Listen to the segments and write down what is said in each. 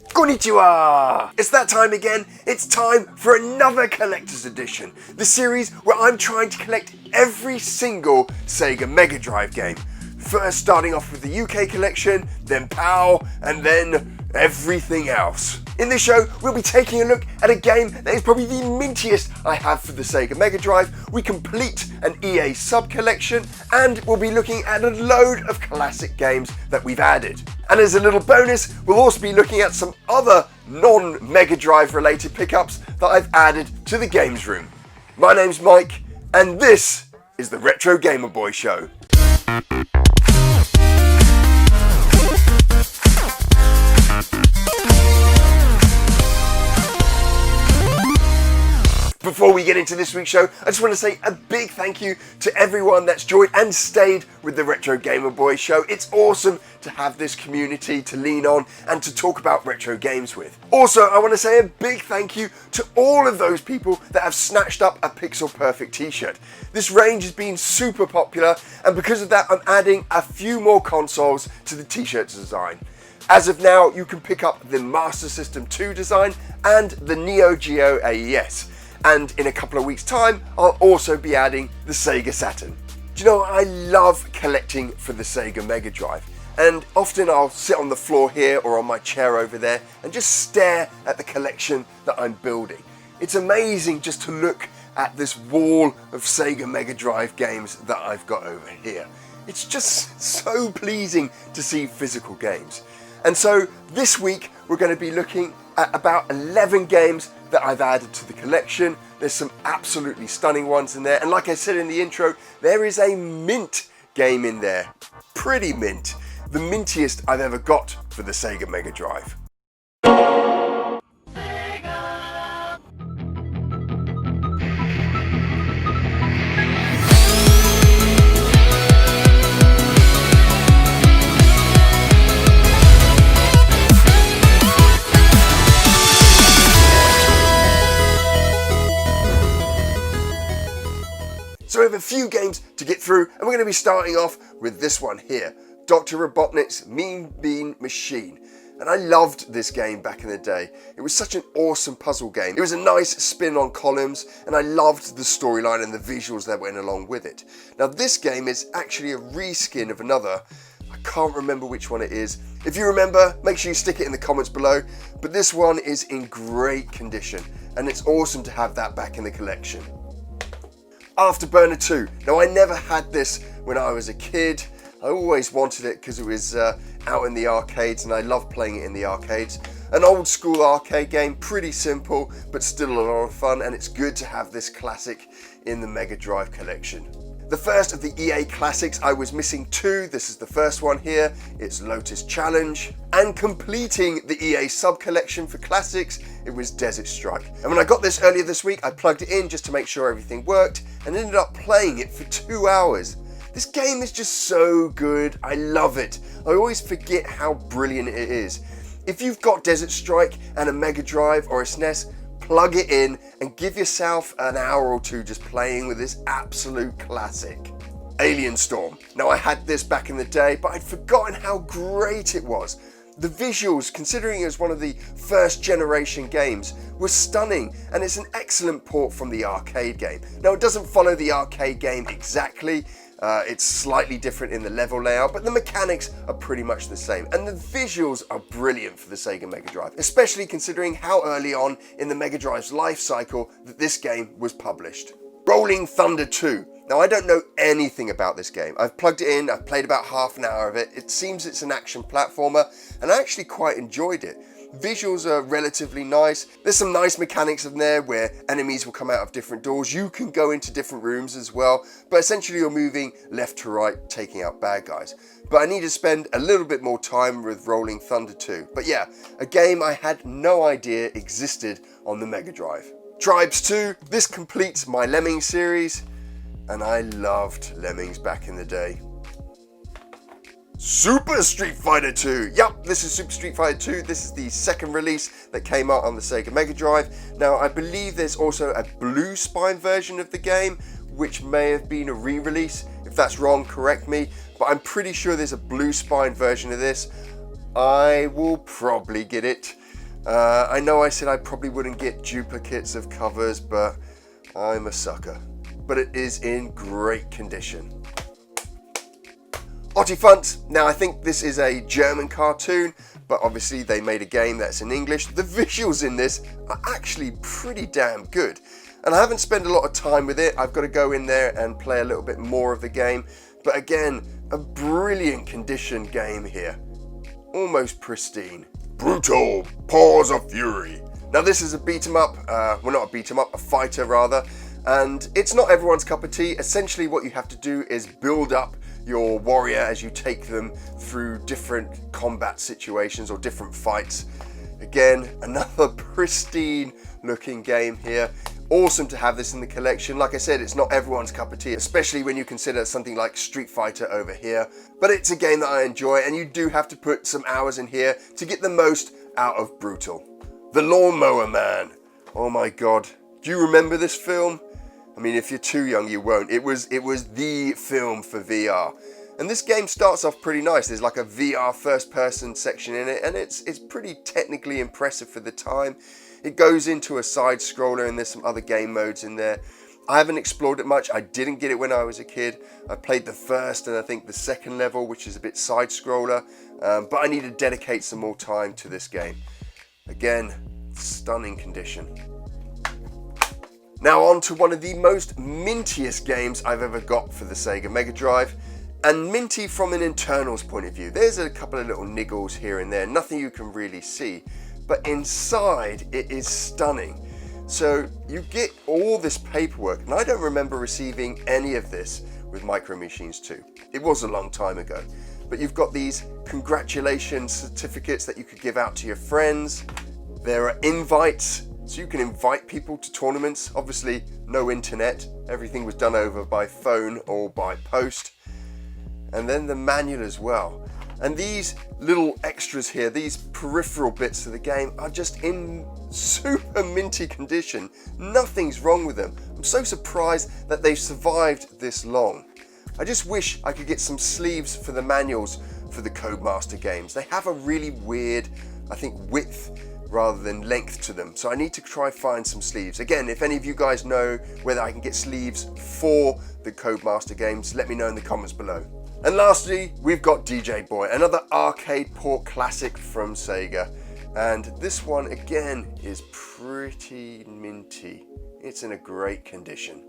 Konnichiwa! It's that time again. It's time for another collector's edition. The series where I'm trying to collect every single Sega Mega Drive game. First starting off with the UK collection, then PAL, and then everything else. In this show, we'll be taking a look at a game that is probably the mintiest I have for the Sega Mega Drive. We complete an EA sub-collection, and we'll be looking at a load of classic games that we've added. And as a little bonus, we'll also be looking at some other non-Mega Drive related pickups that I've added to the games room. My name's Mike, and this is the Retro Gamer Boy Show. Before we get into this week's show, I just want to say a big thank you to everyone that's joined and stayed with the Retro Gamer Boy Show. It's awesome to have this community to lean on and to talk about retro games with. Also, I want to say a big thank you to all of those people that have snatched up a Pixel Perfect t-shirt. This range has been super popular, and because of that, I'm adding a few more consoles to the t-shirt design. As of now, you can pick up the Master System 2 design and the Neo Geo AES. And in a couple of weeks' time, I'll also be adding the Sega Saturn. Do you know, I love collecting for the Sega Mega Drive. And often I'll sit on the floor here or on my chair over there and just stare at the collection that I'm building. It's amazing just to look at this wall of Sega Mega Drive games that I've got over here. It's just so pleasing to see physical games. And so this week we're going to be looking at about 11 games that I've added to the collection. There's some absolutely stunning ones in there, and like I said in the intro, there is a mint game in there. Pretty mint. The mintiest I've ever got for the Sega Mega Drive. So we have a few games to get through, and we're going to be starting off with this one here, Dr. Robotnik's Mean Bean Machine. And I loved this game back in the day. It was such an awesome puzzle game. It was a nice spin on columns, and I loved the storyline and the visuals that went along with it. Now this game is actually a reskin of another. I can't remember which one it is. If you remember, make sure you stick it in the comments below. But this one is in great condition, and it's awesome to have that back in the collection. Afterburner 2. Now I never had this when I was a kid. I always wanted it because it was out in the arcades, and I love playing it in the arcades. An old school arcade game, pretty simple but still a lot of fun, and it's good to have this classic in the Mega Drive collection. The first of the EA classics, I was missing two. This is the first one here. It's Lotus Challenge. And completing the EA sub-collection for classics, it was Desert Strike. And when I got this earlier this week, I plugged it in just to make sure everything worked and ended up playing it for 2 hours. This game is just so good. I love it. I always forget how brilliant it is. If you've got Desert Strike and a Mega Drive or a SNES, plug it in and give yourself an hour or two just playing with this absolute classic. Alien Storm. Now I had this back in the day, but I'd forgotten how great it was. The visuals, considering it was one of the first generation games, were stunning, and it's an excellent port from the arcade game. Now it doesn't follow the arcade game exactly. It's slightly different in the level layout, but the mechanics are pretty much the same. And the visuals are brilliant for the Sega Mega Drive, especially considering how early on in the Mega Drive's life cycle that this game was published. Rolling Thunder 2. Now I don't know anything about this game. I've plugged it in, I've played about half an hour of it. It seems it's an action platformer, and I actually quite enjoyed it. Visuals are relatively nice. There's some nice mechanics in there where enemies will come out of different doors. You can go into different rooms as well, but essentially you're moving left to right, taking out bad guys. But I need to spend a little bit more time with Rolling Thunder 2. But yeah, a game I had no idea existed on the Mega Drive. Tribes 2, this completes my Lemmings series, and I loved Lemmings back in the day. Super Street Fighter 2. Yep, this is Super Street Fighter 2. This is the second release that came out on the Sega Mega Drive. Now, I believe there's also a blue spine version of the game, which may have been a re-release. If that's wrong, correct me. But I'm pretty sure there's a blue spine version of this. I will probably get it. I know I said I probably wouldn't get duplicates of covers, but I'm a sucker. But it is in great condition. Ottifunt. Now I think this is a German cartoon, but obviously they made a game that's in English. The visuals in this are actually pretty damn good. And I haven't spent a lot of time with it. I've got to go in there and play a little bit more of the game. But again, a brilliant condition game here. Almost pristine. Brutal Paws of Fury. Now this is a beat 'em up, well not a beat 'em up, a fighter rather. And it's not everyone's cup of tea. Essentially what you have to do is build up your warrior as you take them through different combat situations or different fights. Again, another pristine looking game here. Awesome to have this in the collection. Like I said, it's not everyone's cup of tea, especially when you consider something like Street Fighter over here. But it's a game that I enjoy, and you do have to put some hours in here to get the most out of Brutal. The Lawnmower Man. Oh my god. Do you remember this film? I mean, if you're too young, you won't. It was the film for VR. And this game starts off pretty nice. There's like a VR first-person section in it, and it's pretty technically impressive for the time. It goes into a side scroller, and there's some other game modes in there. I haven't explored it much. I didn't get it when I was a kid. I played the first and I think the second level, which is a bit side scroller, but I need to dedicate some more time to this game. Again, stunning condition. Now on to one of the most mintiest games I've ever got for the Sega Mega Drive. And minty from an internals point of view. There's a couple of little niggles here and there, nothing you can really see. But inside it is stunning. So you get all this paperwork, and I don't remember receiving any of this with Micro Machines 2. It was a long time ago. But you've got these congratulations certificates that you could give out to your friends. There are invites, so you can invite people to tournaments. Obviously no internet, everything was done over by phone or by post. And then the manual as well. And these little extras here, these peripheral bits of the game are just in super minty condition. Nothing's wrong with them. I'm so surprised that they've survived this long. I just wish I could get some sleeves for the manuals for the Codemaster games. They have a really weird, I think, width rather than length to them. So I need to try find some sleeves. Again, if any of you guys know whether I can get sleeves for the Codemaster games, let me know in the comments below. And lastly, we've got DJ Boy, another arcade port classic from Sega. And this one, again, is pretty minty. It's in a great condition.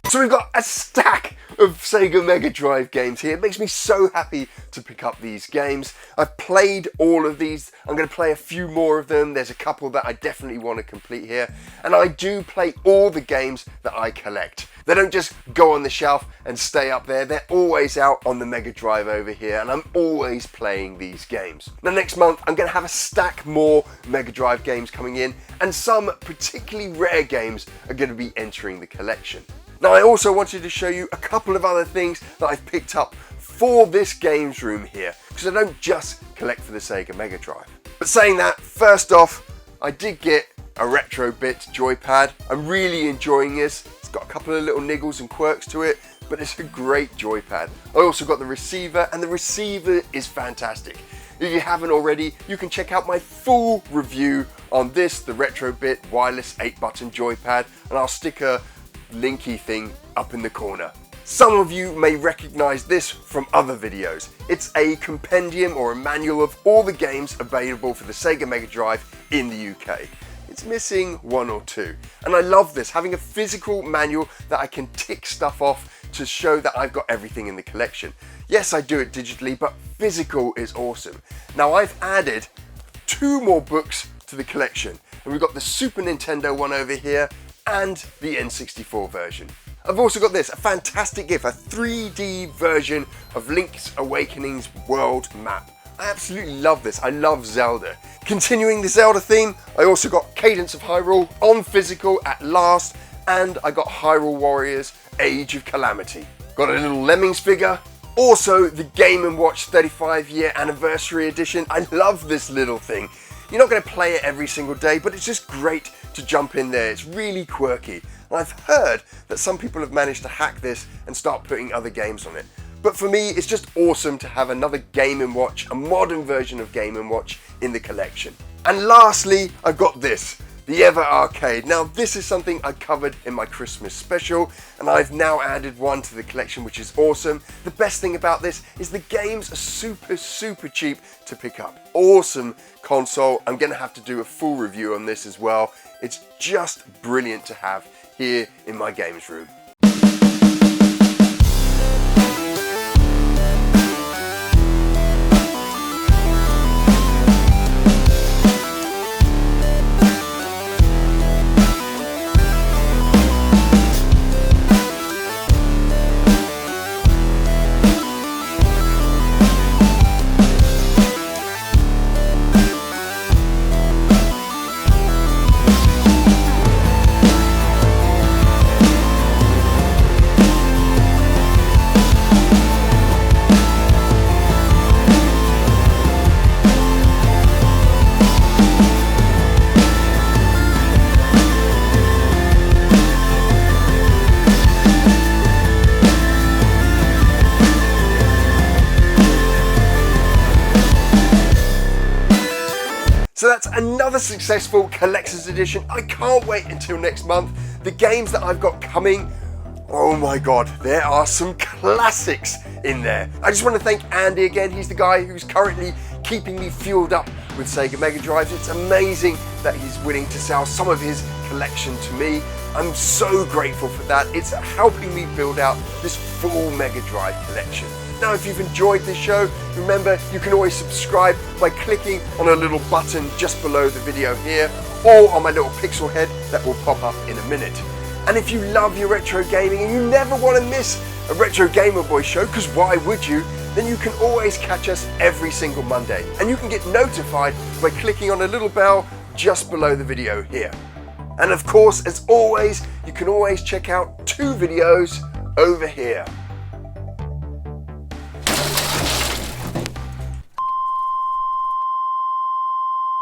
So we've got a stack of Sega Mega Drive games here. It makes me so happy to pick up these games. I've played all of these. I'm going to play a few more of them. There's a couple that I definitely want to complete here. And I do play all the games that I collect. They don't just go on the shelf and stay up there. They're always out on the Mega Drive over here, and I'm always playing these games. Now next month, I'm going to have a stack more Mega Drive games coming in, and some particularly rare games are going to be entering the collection. Now I also wanted to show you a couple of other things that I've picked up for this games room here, because I don't just collect for the Sega Mega Drive. But saying that, first off, I did get a retro bit joypad. I'm really enjoying this. It's got a couple of little niggles and quirks to it, but it's a great joypad. I also got the receiver, and the receiver is fantastic. If you haven't already, you can check out my full review on this, the retro bit wireless 8-button joypad, and I'll stick a linky thing up in the corner. Some of you may recognize this from other videos. It's a compendium or a manual of all the games available for the Sega Mega Drive in the UK. It's missing one or two, and I love this, having a physical manual that I can tick stuff off to show that I've got everything in the collection. Yes, I do it digitally, but physical is awesome. Now I've added 2 more books to the collection, and we've got the Super Nintendo one over here and the N64 version. I've also got this, a fantastic gift, a 3D version of Link's Awakening's world map. I absolutely love this. I love Zelda. Continuing the Zelda theme, I also got Cadence of Hyrule on physical at last, and I got Hyrule Warriors Age of Calamity. Got a little Lemmings figure. Also the Game & Watch 35-year anniversary edition. I love this little thing. You're not going to play it every single day, but it's just great to jump in there. It's really quirky. And I've heard that some people have managed to hack this and start putting other games on it. But for me, it's just awesome to have another Game & Watch, a modern version of Game & Watch in the collection. And lastly, I've got this, the Ever Arcade. Now, this is something I covered in my Christmas special, and I've now added one to the collection, which is awesome. The best thing about this is the games are super cheap to pick up. Awesome console. I'm going to have to do a full review on this as well. It's just brilliant to have here in my games room. So that's another successful collector's edition. I can't wait until next month. The games that I've got coming, oh my god, there are some classics in there. I just want to thank Andy again. He's the guy who's currently keeping me fueled up with Sega Mega Drives. It's amazing that he's willing to sell some of his collection to me. I'm so grateful for that. It's helping me build out this full Mega Drive collection. Now, if you've enjoyed this show, remember you can always subscribe by clicking on a little button just below the video here, or on my little pixel head that will pop up in a minute. And if you love your retro gaming and you never want to miss a Retro Gamer Boy show, because why would you, then you can always catch us every single Monday. And you can get notified by clicking on a little bell just below the video here. And of course, as always, you can always check out 2 videos over here.